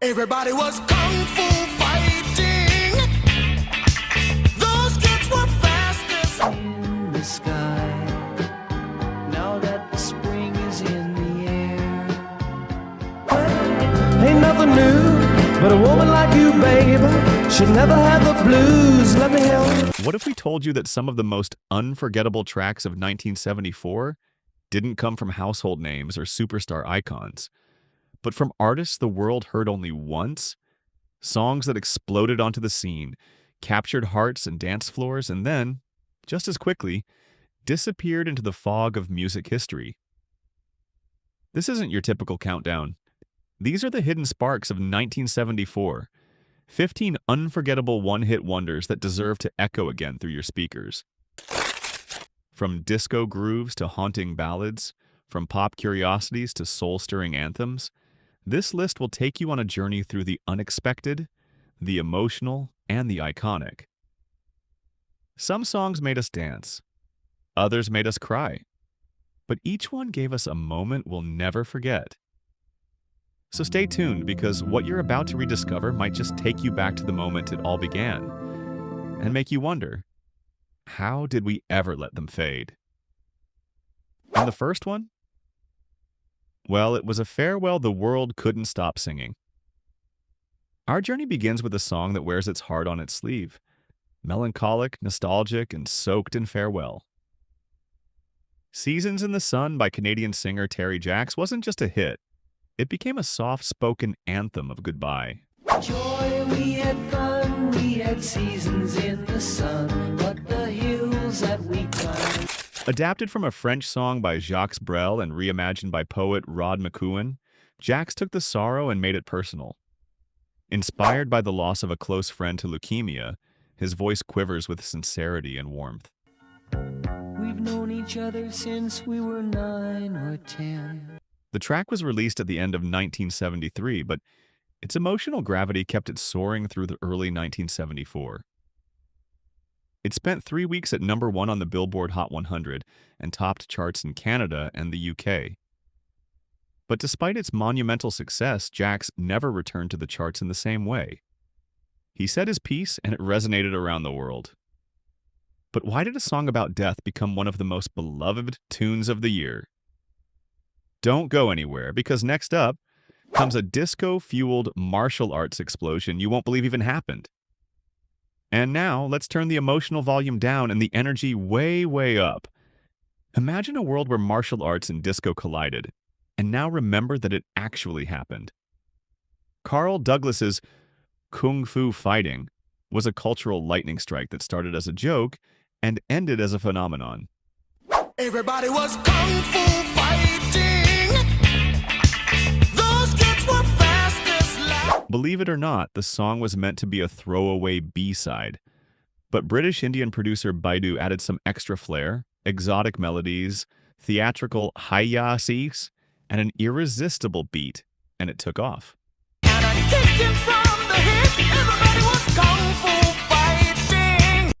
Everybody was kung fu fighting. Those kids were fastest In the sky, now that the spring is in the air. Ain't nothing new, but a woman like you, baby, should never have the blues. Let me help. What if we told you that some of the most unforgettable tracks of 1974 didn't come from household names or superstar icons, but from artists the world heard only once? Songs that exploded onto the scene, captured hearts and dance floors, and then, just as quickly, disappeared into the fog of music history. This isn't your typical countdown. These are the hidden sparks of 1974, 15 unforgettable one-hit wonders that deserve to echo again through your speakers. From disco grooves to haunting ballads, from pop curiosities to soul-stirring anthems, this list will take you on a journey through the unexpected, the emotional, and the iconic. Some songs made us dance, others made us cry, but each one gave us a moment we'll never forget. So stay tuned, because what you're about to rediscover might just take you back to the moment it all began and make you wonder, how did we ever let them fade? And the first one? Well, it was a farewell the world couldn't stop singing. Our journey begins with a song that wears its heart on its sleeve, melancholic, nostalgic, and soaked in farewell. Seasons in the Sun by Canadian singer Terry Jacks wasn't just a hit, it became a soft-spoken anthem of goodbye. Joy, we had fun, we had seasons in the sun, but the hills that we climbed. Adapted from a French song by Jacques Brel and reimagined by poet Rod McEwen, Jacks took the sorrow and made it personal. Inspired by the loss of a close friend to leukemia, his voice quivers with sincerity and warmth. We've known each other since we were 9 or 10. The track was released at the end of 1973, but its emotional gravity kept it soaring through the early 1974. It spent 3 weeks at number 1 on the Billboard Hot 100 and topped charts in Canada and the UK. But despite its monumental success, Jacks never returned to the charts in the same way. He said his piece, and it resonated around the world. But why did a song about death become one of the most beloved tunes of the year? Don't go anywhere, because next up comes a disco-fueled martial arts explosion you won't believe even happened. And now, let's turn the emotional volume down and the energy way, way up. Imagine a world where martial arts and disco collided, and now remember that it actually happened. Carl Douglas's Kung Fu Fighting was a cultural lightning strike that started as a joke and ended as a phenomenon. Everybody was kung fu fighting. Those kids were fastest like. Believe it or not, the song was meant to be a throwaway B-side. But British Indian producer Baidu added some extra flair, exotic melodies, theatrical hi-ya-sees, and an irresistible beat, and it took off. And I kicked him from the hip. Everybody was kung fu fighting.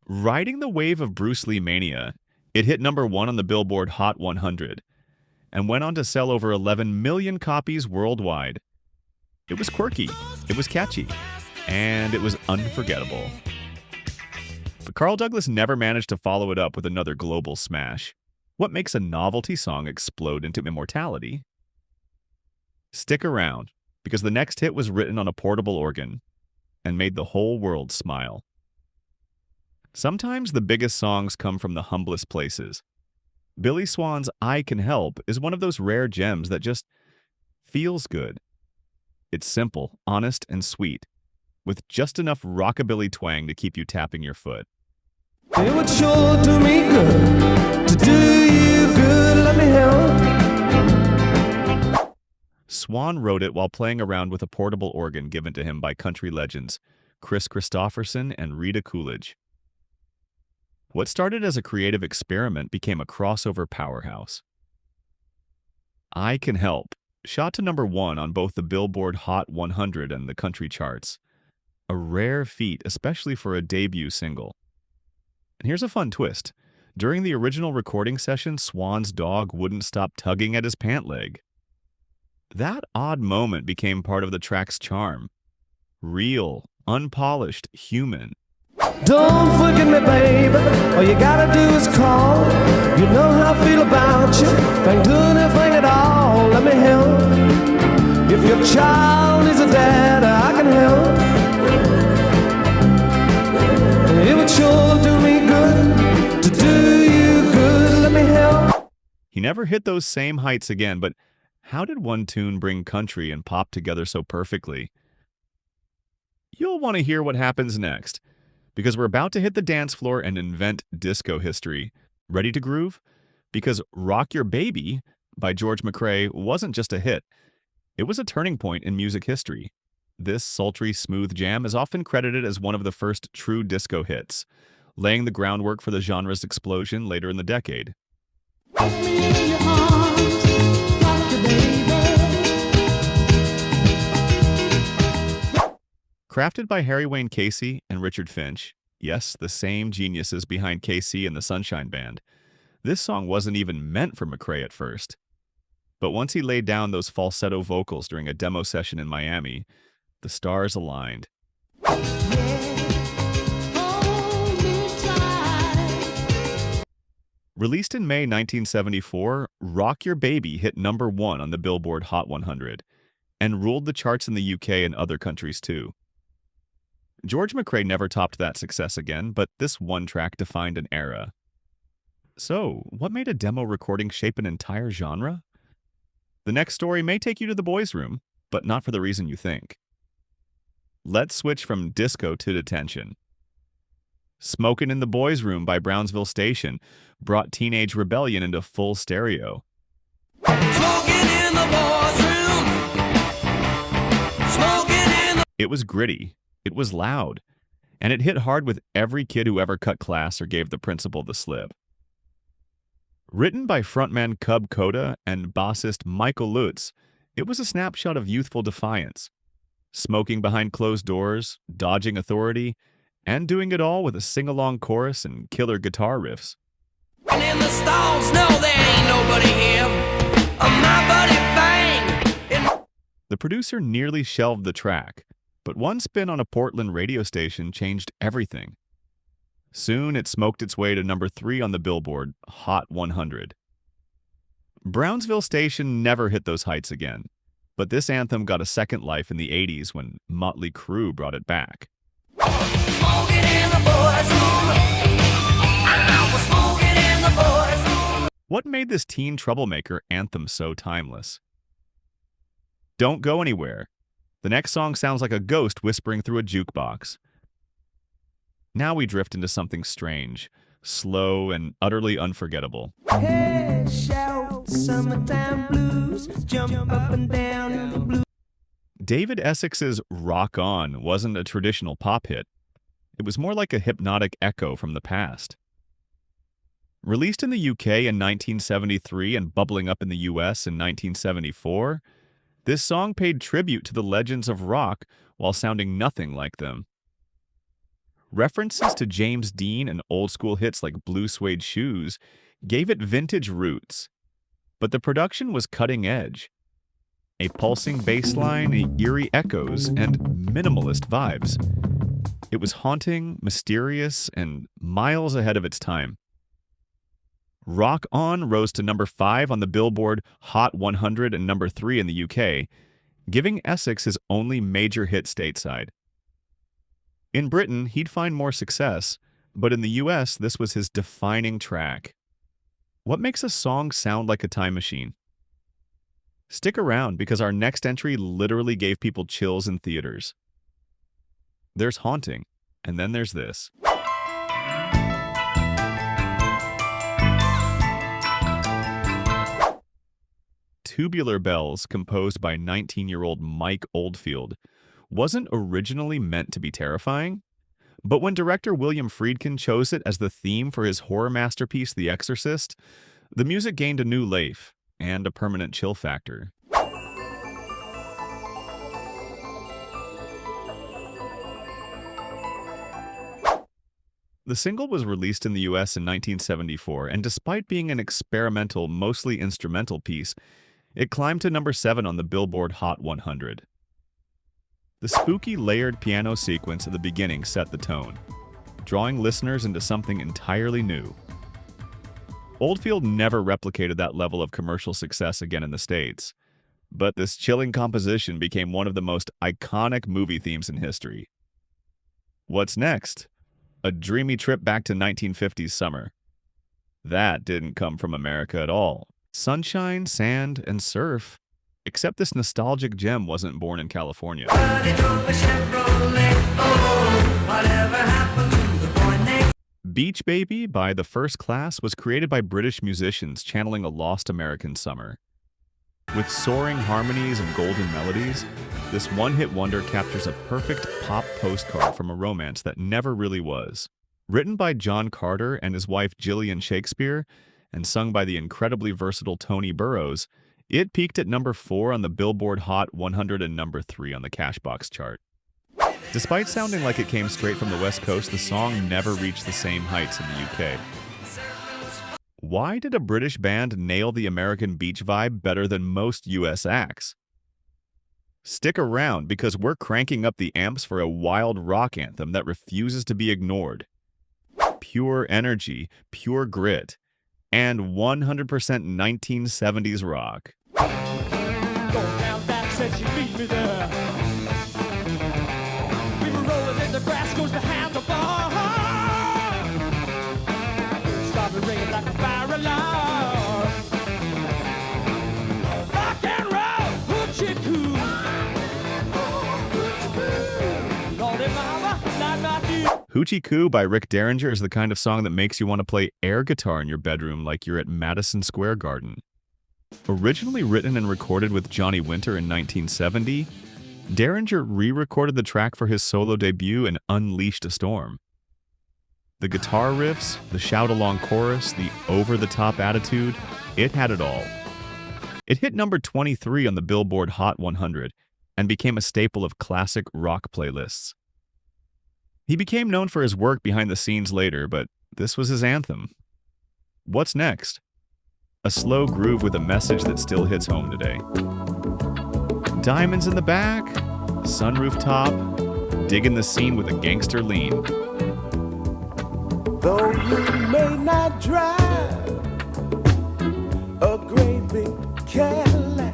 Riding the wave of Bruce Lee mania, it hit number 1 on the Billboard Hot 100 and went on to sell over 11 million copies worldwide. It was quirky, it was catchy, and it was unforgettable. But Carl Douglas never managed to follow it up with another global smash. What makes a novelty song explode into immortality? Stick around, because the next hit was written on a portable organ and made the whole world smile. Sometimes the biggest songs come from the humblest places. Billy Swan's I Can Help is one of those rare gems that just feels good. It's simple, honest, and sweet, with just enough rockabilly twang to keep you tapping your foot. It would sure do me good to do you good. Let me help. Swan wrote it while playing around with a portable organ given to him by country legends Chris Christopherson and Rita Coolidge. What started as a creative experiment became a crossover powerhouse. I Can Help shot to number 1 on both the Billboard Hot 100 and the country charts, a rare feat, especially for a debut single. And here's a fun twist. During the original recording session, Swan's dog wouldn't stop tugging at his pant leg. That odd moment became part of the track's charm. Real, unpolished, human. Don't forget me, baby. All you gotta do is call. You know how I feel about you. Can't do anything at all. Let me help. If your child needs a dad, I can help. It would sure do me good to do you good. Let me help. He never hit those same heights again, but how did one tune bring country and pop together so perfectly? You'll want to hear what happens next, because we're about to hit the dance floor and invent disco history. Ready to groove? Because Rock Your Baby by George McCrae wasn't just a hit. It was a turning point in music history. This sultry, smooth jam is often credited as one of the first true disco hits, laying the groundwork for the genre's explosion later in the decade. Crafted by Harry Wayne Casey and Richard Finch, yes, the same geniuses behind Casey and the Sunshine Band, this song wasn't even meant for McCrae at first. But once he laid down those falsetto vocals during a demo session in Miami, the stars aligned. Released in May 1974, Rock Your Baby hit #1 on the Billboard Hot 100 and ruled the charts in the UK and other countries too. George McCrae never topped that success again, but this one track defined an era. So, what made a demo recording shape an entire genre? The next story may take you to the boys' room, but not for the reason you think. Let's switch from disco to detention. Smokin' in the Boys' Room by Brownsville Station brought teenage rebellion into full stereo. It was gritty, it was loud, and it hit hard with every kid who ever cut class or gave the principal the slip. Written by frontman Cub Koda and bassist Michael Lutz, it was a snapshot of youthful defiance, smoking behind closed doors, dodging authority, and doing it all with a sing-along chorus and killer guitar riffs. And in the stalls, no, there ain't nobody here. My buddy Bang. The producer nearly shelved the track, but one spin on a Portland radio station changed everything. Soon it smoked its way to #3 on the Billboard Hot 100. Brownsville Station never hit those heights again, but this anthem got a second life in the 80s when Motley Crue brought it back. What made this teen troublemaker anthem so timeless? Don't go anywhere. The next song sounds like a ghost whispering through a jukebox. Now we drift into something strange, slow, and utterly unforgettable. Hey, shout, summertime blues, jump up and down in the blue. David Essex's Rock On wasn't a traditional pop hit. It was more like a hypnotic echo from the past. Released in the UK in 1973 and bubbling up in the US in 1974, this song paid tribute to the legends of rock while sounding nothing like them. References to James Dean and old-school hits like Blue Suede Shoes gave it vintage roots, but the production was cutting edge. A pulsing bass line, eerie echoes, and minimalist vibes. It was haunting, mysterious, and miles ahead of its time. Rock On rose to #5 on the Billboard Hot 100 and #3 in the UK, giving Essex his only major hit stateside. In Britain, he'd find more success, but in the US, this was his defining track. What makes a song sound like a time machine? Stick around, because our next entry literally gave people chills in theaters. There's Haunting, and then there's this. Tubular Bells, composed by 19-year-old Mike Oldfield, wasn't originally meant to be terrifying, but when director William Friedkin chose it as the theme for his horror masterpiece The Exorcist, the music gained a new life and a permanent chill factor. The single was released in the US in 1974, and despite being an experimental, mostly instrumental piece, It climbed to number 7 on the Billboard Hot 100. The spooky layered piano sequence at the beginning set the tone, drawing listeners into something entirely new. Oldfield never replicated that level of commercial success again in the States, but this chilling composition became one of the most iconic movie themes in history. What's next? A dreamy trip back to 1950s summer. That didn't come from America at all. Sunshine, sand, and surf. Except this nostalgic gem wasn't born in California. Beach Baby by The First Class was created by British musicians channeling a lost American summer. With soaring harmonies and golden melodies, this one-hit wonder captures a perfect pop postcard from a romance that never really was. Written by John Carter and his wife Gillian Shakespeare, and sung by the incredibly versatile Tony Burrows, it peaked at number 4 on the Billboard Hot 100 and number 3 on the Cashbox chart. Despite sounding like it came straight from the West Coast, the song never reached the same heights in the UK. Why did a British band nail the American beach vibe better than most US acts? Stick around, because we're cranking up the amps for a wild rock anthem that refuses to be ignored. Pure energy, pure grit, and 100% 1970s rock. Going down back, said she beat me there. We were rolling in the grass, goes the handlebar. Started ringing like a fire alarm. Rock and roll, Hoochie cool. Lordy mama, not my dude. Hoochie Coo by Rick Derringer is the kind of song that makes you want to play air guitar in your bedroom like you're at Madison Square Garden. Originally written and recorded with Johnny Winter in 1970, Derringer re-recorded the track for his solo debut and unleashed a storm. The guitar riffs, the shout-along chorus, the over-the-top attitude, it had it all. It hit number 23 on the Billboard Hot 100 and became a staple of classic rock playlists. He became known for his work behind the scenes later, but this was his anthem. What's next? A slow groove with a message that still hits home today. Diamonds in the back, sunroof top, digging the scene with a gangster lean. Though you may not drive a great big Cadillac.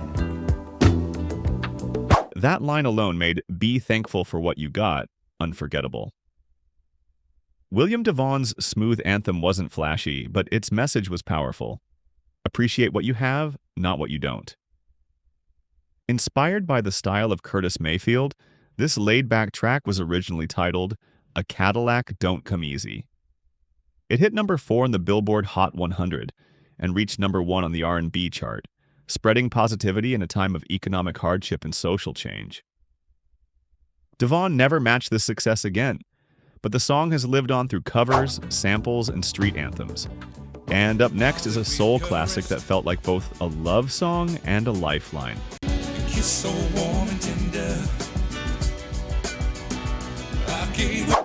That line alone made "Be Thankful for What You Got" unforgettable. William DeVaughn's smooth anthem wasn't flashy, but its message was powerful. Appreciate what you have, not what you don't. Inspired by the style of Curtis Mayfield, this laid-back track was originally titled "A Cadillac Don't Come Easy." It hit number 4 on the Billboard Hot 100 and reached number 1 on the R&B chart, spreading positivity in a time of economic hardship and social change. DeVaughn never matched this success again, but the song has lived on through covers, samples, and street anthems. And up next is a soul classic that felt like both a love song and a lifeline. Kiss so warm and tender. I gave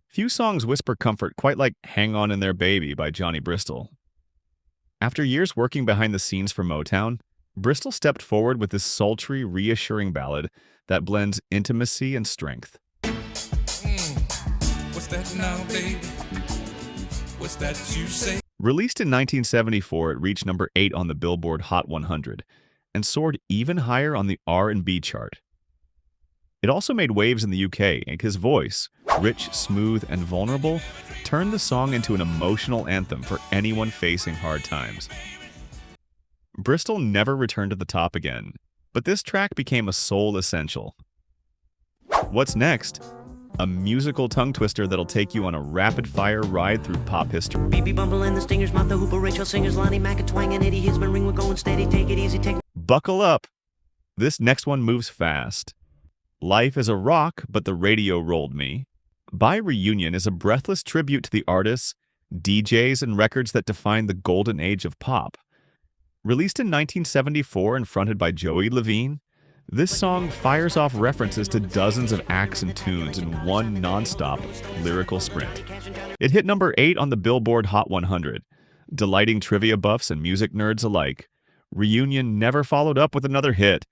Few songs whisper comfort quite like "Hang On in There Baby" by Johnny Bristol. After years working behind the scenes for Motown, Bristol stepped forward with this sultry, reassuring ballad that blends intimacy and strength. What's that now, baby? What's that you say? Released in 1974, it reached number 8 on the Billboard Hot 100 and soared even higher on the R&B chart. It also made waves in the UK, and his voice, rich, smooth, and vulnerable, turned the song into an emotional anthem for anyone facing hard times. Bristol never returned to the top again, but this track became a soul essential. What's next? A musical tongue twister that'll take you on a rapid-fire ride through pop history. BB Bumble and the Stingers, Martha Hooper, Rachel Singers, Lonnie Mack, and Twang, and Eddie Hisman, ring, we're going steady, take it easy, take... Buckle up! This next one moves fast. Life is a Rock, but the Radio Rolled Me by Reunion is a breathless tribute to the artists, DJs, and records that defined the golden age of pop. Released in 1974 and fronted by Joey Levine, this song fires off references to dozens of acts and tunes in one non-stop lyrical sprint. It hit number 8 on the Billboard Hot 100, delighting trivia buffs and music nerds alike. Reunion never followed up with another hit.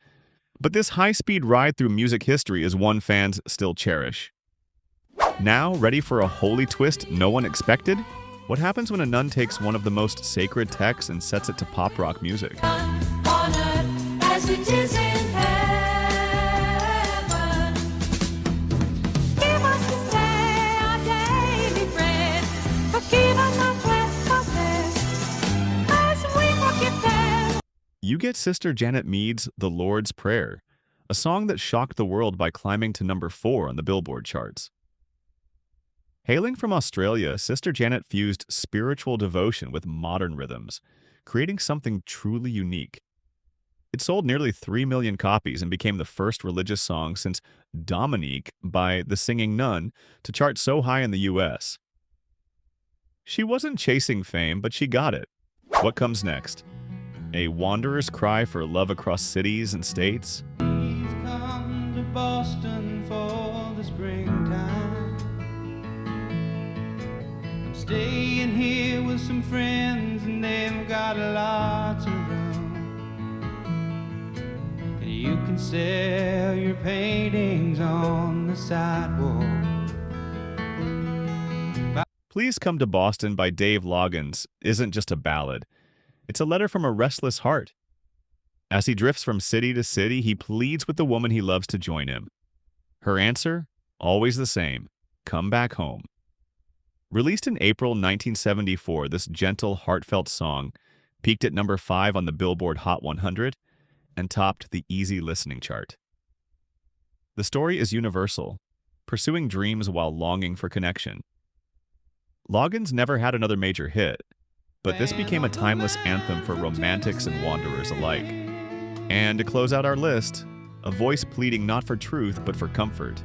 But this high-speed ride through music history is one fans still cherish. Now, ready for a holy twist no one expected? What happens when a nun takes one of the most sacred texts and sets it to pop rock music? On earth as it is in heaven. Give us this day our daily bread. Forgive us our trespasses as we forgive them. You get Sister Janet Mead's The Lord's Prayer, a song that shocked the world by climbing to number 4 on the Billboard charts. Hailing from Australia, Sister Janet fused spiritual devotion with modern rhythms, creating something truly unique. It sold nearly 3 million copies and became the first religious song since Dominique by The Singing Nun to chart so high in the US. She wasn't chasing fame, but she got it. What comes next? A wanderer's cry for love across cities and states? Please come to Boston for the springtime. I'm staying here with some friends and they've got a lot to run. And you can sell your paintings on the sidewalk. Please Come to Boston by Dave Loggins isn't just a ballad. It's a letter from a restless heart. As he drifts from city to city, he pleads with the woman he loves to join him. Her answer? Always the same. Come back home. Released in April 1974, this gentle, heartfelt song peaked at number 5 on the Billboard Hot 100 and topped the easy listening chart. The story is universal, pursuing dreams while longing for connection. Loggins never had another major hit, but this became a timeless anthem for romantics and wanderers alike. And to close out our list, a voice pleading not for truth but for comfort.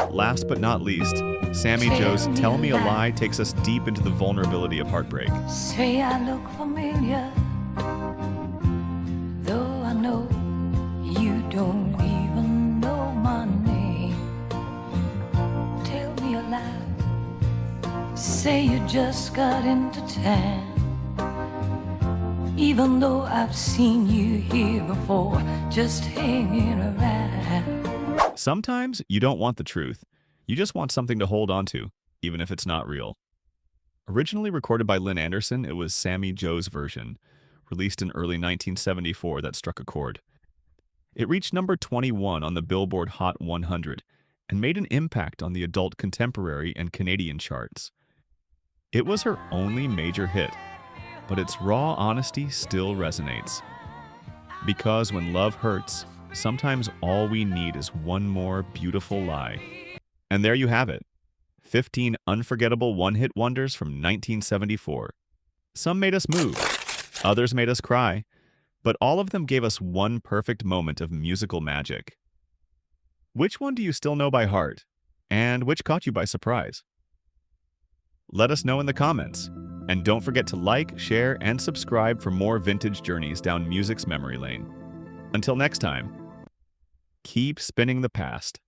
Last but not least, Sammy Joe's Tell Me a Lie takes us deep into the vulnerability of heartbreak. Say I look familiar, though I know you don't even know my name. Tell me a lie. Say you just got into town, even though I've seen you here before, just hanging around. Sometimes you don't want the truth. You just want something to hold on to, even if it's not real. Originally recorded by Lynn Anderson, it was Sammy Joe's version, released in early 1974, that struck a chord. It reached number 21 on the Billboard Hot 100 and made an impact on the adult contemporary and Canadian charts. It was her only major hit, but its raw honesty still resonates. Because when love hurts, sometimes all we need is one more beautiful lie. And there you have it. 15 unforgettable one-hit wonders from 1974. Some made us move, others made us cry, but all of them gave us one perfect moment of musical magic. Which one do you still know by heart? And which caught you by surprise? Let us know in the comments. And don't forget to like, share, and subscribe for more vintage journeys down music's memory lane. Until next time, keep spinning the past.